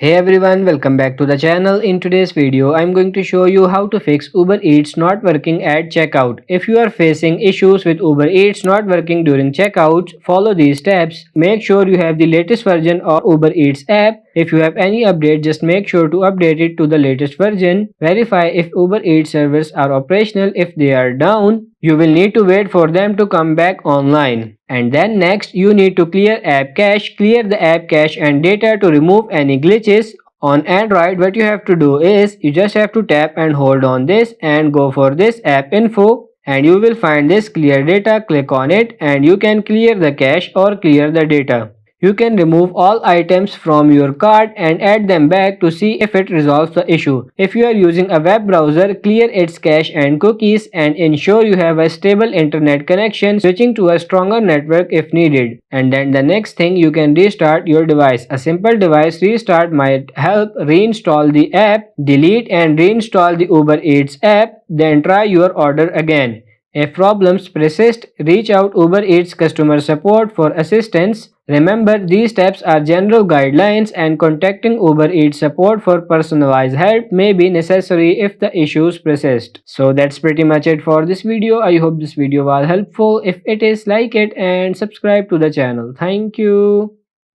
Hey everyone, welcome back to the channel. In today's video, I'm going to show you how to fix Uber Eats not working at checkout. If you are facing issues with Uber Eats not working during checkout, follow these steps. Make sure you have the latest version of Uber Eats app. If you have any update, just make sure to update it to the latest version. Verify if Uber Eats servers are operational. If they are down, you will need to wait for them to come back online. And then next you need to clear app cache. Clear the app cache and data to remove any glitches. On Android, what you have to do is you just have to tap and hold on this and go for this app info, and you will find this clear data. Click on it and you can clear the cache or clear the data. You can remove all items from your cart and add them back to see if it resolves the issue. If you are using a web browser, clear its cache and cookies and ensure you have a stable internet connection, switching to a stronger network if needed. And then the next thing, you can restart your device. A simple device restart might help. Reinstall the app, delete and reinstall the Uber Eats app, then try your order again. If problems persist, reach out Uber Eats customer support for assistance. Remember, these steps are general guidelines and contacting Uber Eats support for personalized help may be necessary if the issues persist. So that's pretty much it for this video. I hope this video was helpful. If it is, like it and subscribe to the channel. Thank you.